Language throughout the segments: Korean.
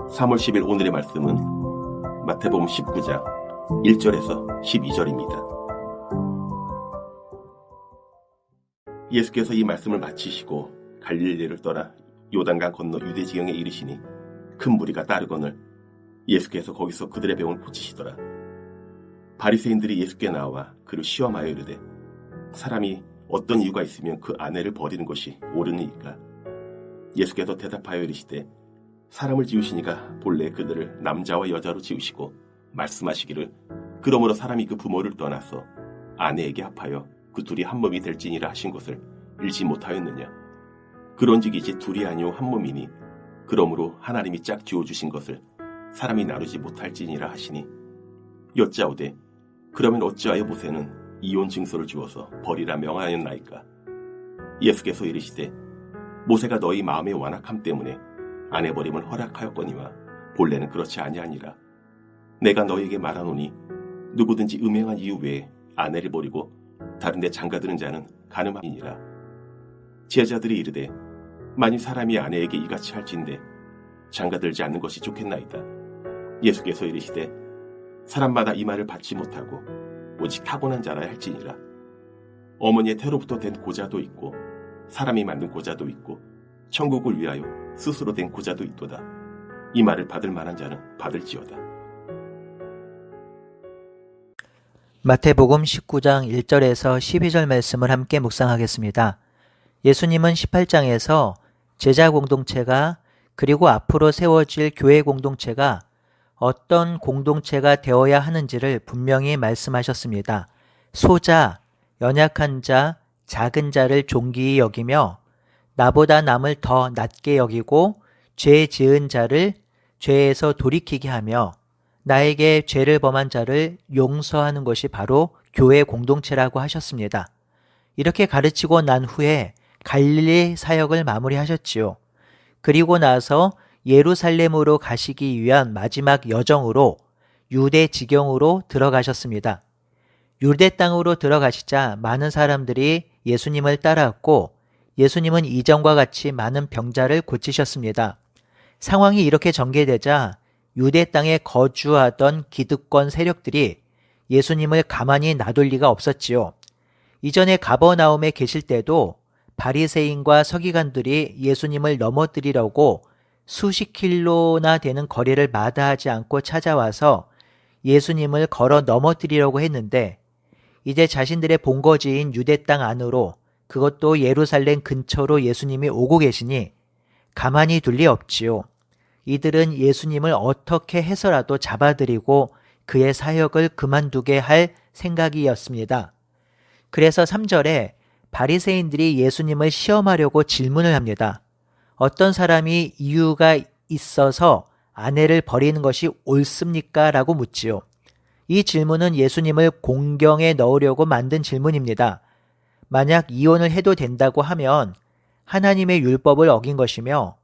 3월 10일 오늘의 말씀은 마태복음 19장 1절에서 12절입니다. 예수께서 이 말씀을 마치시고 갈릴리를 떠나 요단강 건너 유대 지경에 이르시니 큰 무리가 따르거늘 예수께서 거기서 그들의 병을 고치시더라. 바리새인들이 예수께 나와 그를 시험하여 이르되 사람이 어떤 이유가 있으면 그 아내를 버리는 것이 옳으니까? 예수께서 대답하여 이르시되 사람을 지으시니가 본래 그들을 남자와 여자로 지으시고 말씀하시기를 그러므로 사람이 그 부모를 떠나서 아내에게 합하여 그 둘이 한 몸이 될지니라 하신 것을 읽지 못하였느냐? 그런즉 이제 둘이 아니오 한 몸이니 그러므로 하나님이 짝 지어주신 것을 사람이 나누지 못할지니라 하시니 여짜오되 그러면 어찌하여 모세는 이혼 증서를 주어서 버리라 명하였나이까? 예수께서 이르시되 모세가 너희 마음의 완악함 때문에 아내 버림을 허락하였거니와 본래는 그렇지 아니하니라. 내가 너희에게 말하노니 누구든지 음행한 이유 외에 아내를 버리고 다른 데 장가드는 자는 간음하니라. 제자들이 이르되 만일 사람이 아내에게 이같이 할진대 장가들지 않는 것이 좋겠나이다. 예수께서 이르시되 사람마다 이 말을 받지 못하고 오직 타고난 자라야 할지니라. 어머니의 태로부터 된 고자도 있고 사람이 만든 고자도 있고 천국을 위하여 스스로 된 고자도 있도다. 이 말을 받을 만한 자는 받을지어다. 마태복음 19장 1절에서 12절 말씀을 함께 묵상하겠습니다. 예수님은 18장에서 제자 공동체가 그리고 앞으로 세워질 교회 공동체가 어떤 공동체가 되어야 하는지를 분명히 말씀하셨습니다. 소자, 연약한 자, 작은 자를 존귀히 여기며 나보다 남을 더 낮게 여기고 죄 지은 자를 죄에서 돌이키게 하며 나에게 죄를 범한 자를 용서하는 것이 바로 교회 공동체라고 하셨습니다. 이렇게 가르치고 난 후에 갈릴리 사역을 마무리하셨지요. 그리고 나서 예루살렘으로 가시기 위한 마지막 여정으로 유대 지경으로 들어가셨습니다. 유대 땅으로 들어가시자 많은 사람들이 예수님을 따라왔고 예수님은 이전과 같이 많은 병자를 고치셨습니다. 상황이 이렇게 전개되자 유대 땅에 거주하던 기득권 세력들이 예수님을 가만히 놔둘 리가 없었지요. 이전에 가버나움에 계실 때도 바리새인과 서기관들이 예수님을 넘어뜨리려고 수십 킬로나 되는 거리를 마다하지 않고 찾아와서 예수님을 걸어 넘어뜨리려고 했는데 이제 자신들의 본거지인 유대 땅 안으로 그것도 예루살렘 근처로 예수님이 오고 계시니 가만히 둘 리 없지요. 이들은 예수님을 어떻게 해서라도 잡아들이고 그의 사역을 그만두게 할 생각이었습니다. 그래서 3절에 바리새인들이 예수님을 시험하려고 질문을 합니다. 어떤 사람이 이유가 있어서 아내를 버리는 것이 옳습니까? 라고 묻지요. 이 질문은 예수님을 공경에 넣으려고 만든 질문입니다. 만약 이혼을 해도 된다고 하면 하나님의 율법을 어긴 것이며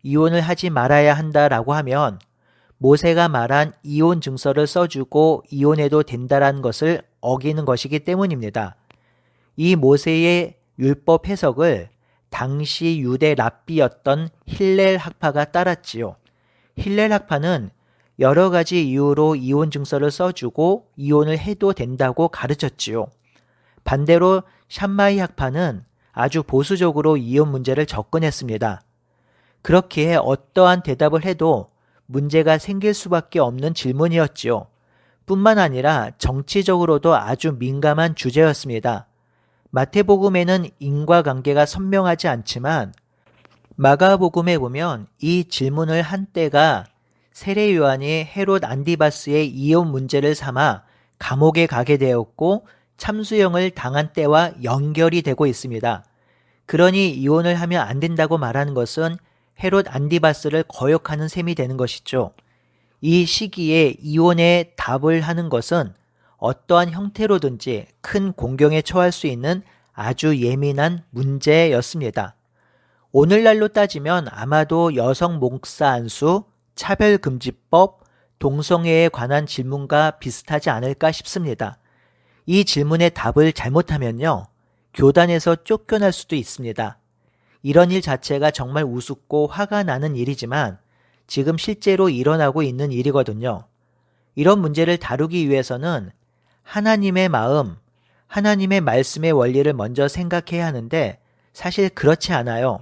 이혼을 하지 말아야 한다라고 하면 모세가 말한 이혼 증서를 써주고 이혼해도 된다라는 것을 어기는 것이기 때문입니다. 이 모세의 율법 해석을 당시 유대 랍비였던 힐렐 학파가 따랐지요. 힐렐 학파는 여러 가지 이유로 이혼 증서를 써주고 이혼을 해도 된다고 가르쳤지요. 반대로 샴마이 학파는 아주 보수적으로 이혼 문제를 접근했습니다. 그렇기에 어떠한 대답을 해도 문제가 생길 수밖에 없는 질문이었지요. 뿐만 아니라 정치적으로도 아주 민감한 주제였습니다. 마태복음에는 인과관계가 선명하지 않지만 마가복음에 보면 이 질문을 한 때가 세례 요한이 헤롯 안디바스의 이혼 문제를 삼아 감옥에 가게 되었고 참수형을 당한 때와 연결이 되고 있습니다. 그러니 이혼을 하면 안 된다고 말하는 것은 헤롯 안디바스를 거역하는 셈이 되는 것이죠. 이 시기에 이혼에 답을 하는 것은 어떠한 형태로든지 큰 공경에 처할 수 있는 아주 예민한 문제였습니다. 오늘날로 따지면 아마도 여성 목사 안수, 차별금지법, 동성애에 관한 질문과 비슷하지 않을까 싶습니다. 이 질문의 답을 잘못하면요, 교단에서 쫓겨날 수도 있습니다. 이런 일 자체가 정말 우습고 화가 나는 일이지만 지금 실제로 일어나고 있는 일이거든요. 이런 문제를 다루기 위해서는 하나님의 마음, 하나님의 말씀의 원리를 먼저 생각해야 하는데 사실 그렇지 않아요.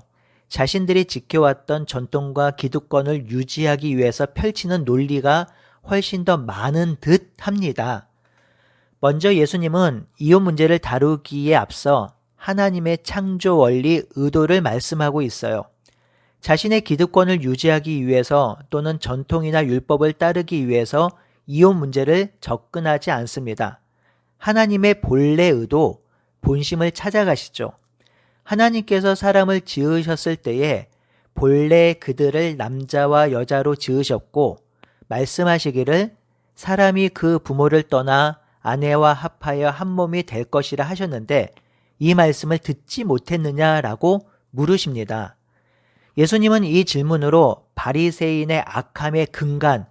자신들이 지켜왔던 전통과 기득권을 유지하기 위해서 펼치는 논리가 훨씬 더 많은 듯 합니다. 먼저 예수님은 이혼 문제를 다루기에 앞서 하나님의 창조 원리 의도를 말씀하고 있어요. 자신의 기득권을 유지하기 위해서 또는 전통이나 율법을 따르기 위해서 이혼 문제를 접근하지 않습니다. 하나님의 본래 의도, 본심을 찾아가시죠. 하나님께서 사람을 지으셨을 때에 본래 그들을 남자와 여자로 지으셨고 말씀하시기를 사람이 그 부모를 떠나 아내와 합하여 한 몸이 될 것이라 하셨는데 이 말씀을 듣지 못했느냐라고 물으십니다. 예수님은 이 질문으로 바리새인의 악함의 근간,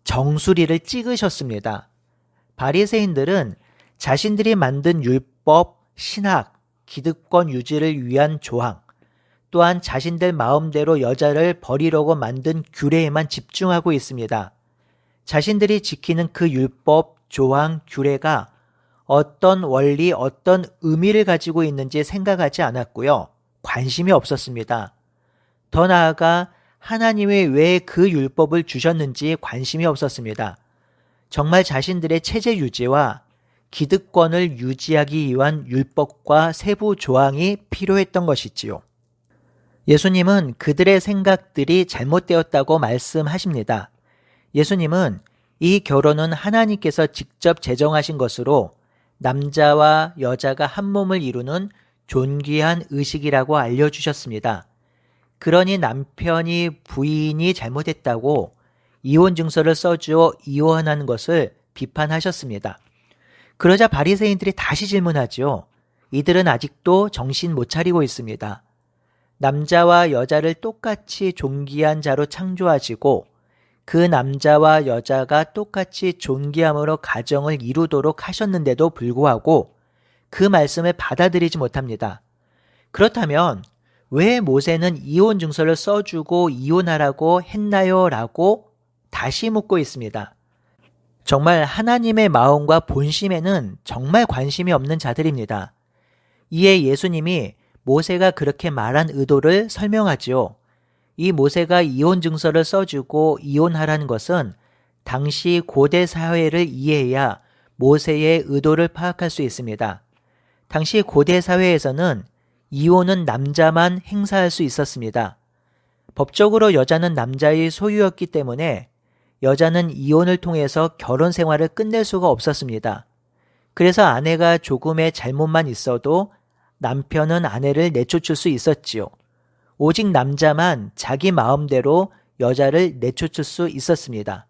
정수리를 찍으셨습니다. 바리새인들은 자신들이 만든 율법, 신학, 기득권 유지를 위한 조항, 또한 자신들 마음대로 여자를 버리려고 만든 규례에만 집중하고 있습니다. 자신들이 지키는 그 율법, 조항, 규례가 어떤 원리, 어떤 의미를 가지고 있는지 생각하지 않았고요. 관심이 없었습니다. 더 나아가 하나님이 왜 그 율법을 주셨는지 관심이 없었습니다. 정말 자신들의 체제 유지와 기득권을 유지하기 위한 율법과 세부 조항이 필요했던 것이지요. 예수님은 그들의 생각들이 잘못되었다고 말씀하십니다. 예수님은 이 결혼은 하나님께서 직접 제정하신 것으로 남자와 여자가 한 몸을 이루는 존귀한 의식이라고 알려주셨습니다. 그러니 남편이 부인이 잘못했다고 이혼 증서를 써주어 이혼하는 것을 비판하셨습니다. 그러자 바리새인들이 다시 질문하지요. 이들은 아직도 정신 못 차리고 있습니다. 남자와 여자를 똑같이 존귀한 자로 창조하시고 그 남자와 여자가 똑같이 존귀함으로 가정을 이루도록 하셨는데도 불구하고 그 말씀을 받아들이지 못합니다. 그렇다면 왜 모세는 이혼 증서를 써주고 이혼하라고 했나요? 라고 다시 묻고 있습니다. 정말 하나님의 마음과 본심에는 정말 관심이 없는 자들입니다. 이에 예수님이 모세가 그렇게 말한 의도를 설명하지요. 이 모세가 이혼 증서를 써주고 이혼하라는 것은 당시 고대 사회를 이해해야 모세의 의도를 파악할 수 있습니다. 당시 고대 사회에서는 이혼은 남자만 행사할 수 있었습니다. 법적으로 여자는 남자의 소유였기 때문에 여자는 이혼을 통해서 결혼 생활을 끝낼 수가 없었습니다. 그래서 아내가 조금의 잘못만 있어도 남편은 아내를 내쫓을 수 있었지요. 오직 남자만 자기 마음대로 여자를 내쫓을 수 있었습니다.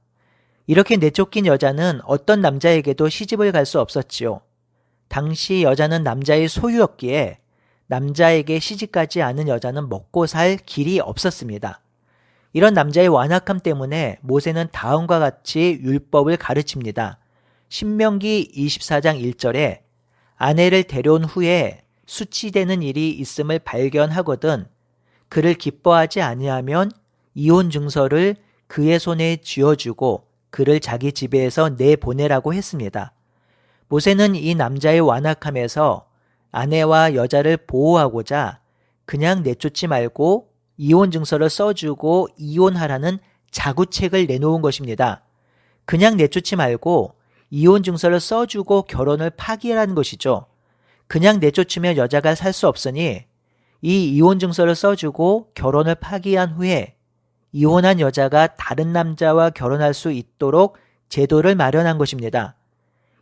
이렇게 내쫓긴 여자는 어떤 남자에게도 시집을 갈 수 없었지요. 당시 여자는 남자의 소유였기에 남자에게 시집가지 않은 여자는 먹고 살 길이 없었습니다. 이런 남자의 완악함 때문에 모세는 다음과 같이 율법을 가르칩니다. 신명기 24장 1절에 아내를 데려온 후에 수치되는 일이 있음을 발견하거든 그를 기뻐하지 아니하면 이혼 증서를 그의 손에 쥐어주고 그를 자기 집에서 내보내라고 했습니다. 모세는 이 남자의 완악함에서 아내와 여자를 보호하고자 그냥 내쫓지 말고 이혼 증서를 써주고 이혼하라는 자구책을 내놓은 것입니다. 그냥 내쫓지 말고 이혼 증서를 써주고 결혼을 파기하라는 것이죠. 그냥 내쫓으면 여자가 살 수 없으니 이 이혼 증서를 써주고 결혼을 파기한 후에 이혼한 여자가 다른 남자와 결혼할 수 있도록 제도를 마련한 것입니다.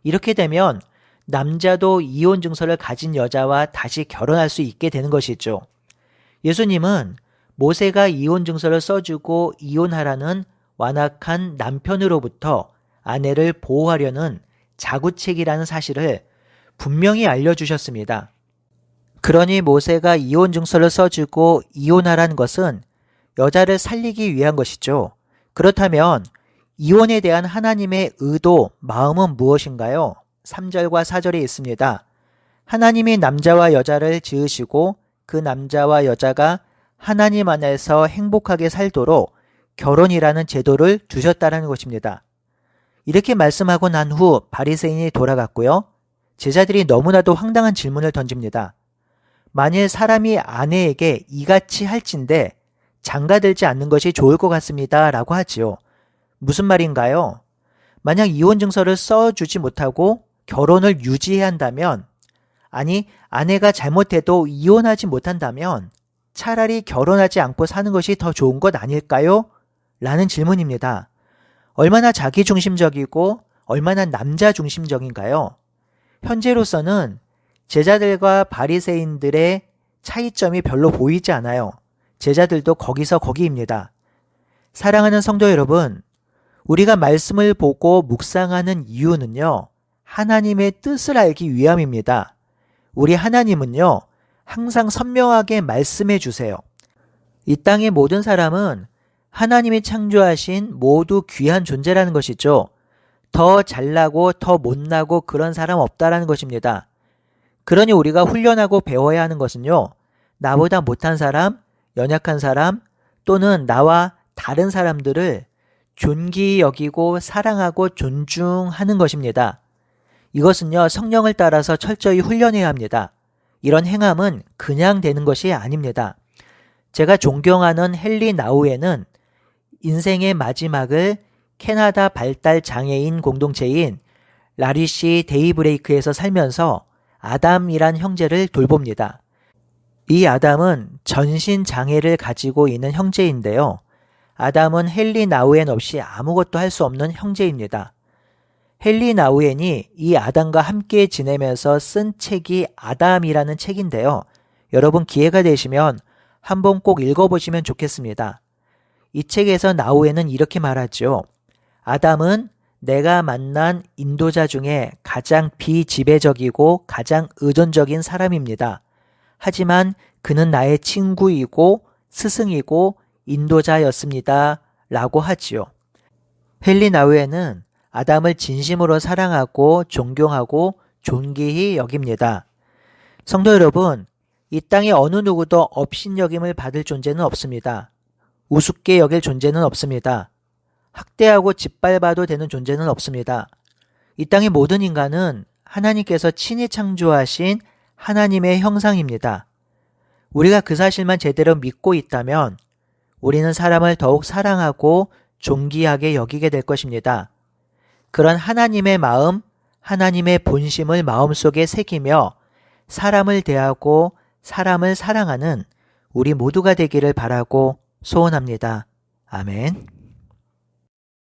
이렇게 되면 남자도 이혼 증서를 가진 여자와 다시 결혼할 수 있게 되는 것이죠. 예수님은 모세가 이혼 증서를 써주고 이혼하라는 완악한 남편으로부터 아내를 보호하려는 자구책이라는 사실을 분명히 알려주셨습니다. 그러니 모세가 이혼 증서를 써주고 이혼하라는 것은 여자를 살리기 위한 것이죠. 그렇다면 이혼에 대한 하나님의 의도, 마음은 무엇인가요? 3절과 4절에 있습니다. 하나님이 남자와 여자를 지으시고 그 남자와 여자가 하나님 안에서 행복하게 살도록 결혼이라는 제도를 두셨다라는 것입니다. 이렇게 말씀하고 난 후 바리새인이 돌아갔고요. 제자들이 너무나도 황당한 질문을 던집니다. 만일 사람이 아내에게 이같이 할진대 장가들지 않는 것이 좋을 것 같습니다 라고 하지요. 무슨 말인가요? 만약 이혼 증서를 써주지 못하고 결혼을 유지해야 한다면, 아니 아내가 잘못해도 이혼하지 못한다면 차라리 결혼하지 않고 사는 것이 더 좋은 것 아닐까요? 라는 질문입니다. 얼마나 자기중심적이고 얼마나 남자중심적인가요? 현재로서는 제자들과 바리새인들의 차이점이 별로 보이지 않아요. 제자들도 거기서 거기입니다. 사랑하는 성도 여러분, 우리가 말씀을 보고 묵상하는 이유는요, 하나님의 뜻을 알기 위함입니다. 우리 하나님은요, 항상 선명하게 말씀해 주세요. 이 땅의 모든 사람은 하나님이 창조하신 모두 귀한 존재라는 것이죠. 더 잘나고 더 못나고 그런 사람 없다라는 것입니다. 그러니 우리가 훈련하고 배워야 하는 것은요, 나보다 못한 사람, 연약한 사람, 또는 나와 다른 사람들을 존귀히 여기고 사랑하고 존중하는 것입니다. 이것은요, 성령을 따라서 철저히 훈련해야 합니다. 이런 행함은 그냥 되는 것이 아닙니다. 제가 존경하는 헨리 나우에는 인생의 마지막을 캐나다 발달 장애인 공동체인 라리시 데이브레이크에서 살면서 아담이란 형제를 돌봅니다. 이 아담은 전신 장애를 가지고 있는 형제인데요. 아담은 헨리 나우엔 없이 아무것도 할 수 없는 형제입니다. 헨리 나우엔이 이 아담과 함께 지내면서 쓴 책이 아담이라는 책인데요. 여러분 기회가 되시면 한번 꼭 읽어보시면 좋겠습니다. 이 책에서 나우엔은 이렇게 말하죠. 아담은 내가 만난 인도자 중에 가장 비지배적이고 가장 의존적인 사람입니다. 하지만 그는 나의 친구이고 스승이고 인도자였습니다. 라고 하지요. 헨리 나우엔은 아담을 진심으로 사랑하고 존경하고 존귀히 여깁니다. 성도 여러분, 이 땅에 어느 누구도 업신여김을 받을 존재는 없습니다. 우습게 여길 존재는 없습니다. 학대하고 짓밟아도 되는 존재는 없습니다. 이 땅의 모든 인간은 하나님께서 친히 창조하신 하나님의 형상입니다. 우리가 그 사실만 제대로 믿고 있다면 우리는 사람을 더욱 사랑하고 존귀하게 여기게 될 것입니다. 그런 하나님의 마음, 하나님의 본심을 마음속에 새기며 사람을 대하고 사람을 사랑하는 우리 모두가 되기를 바라고 소원합니다. 아멘.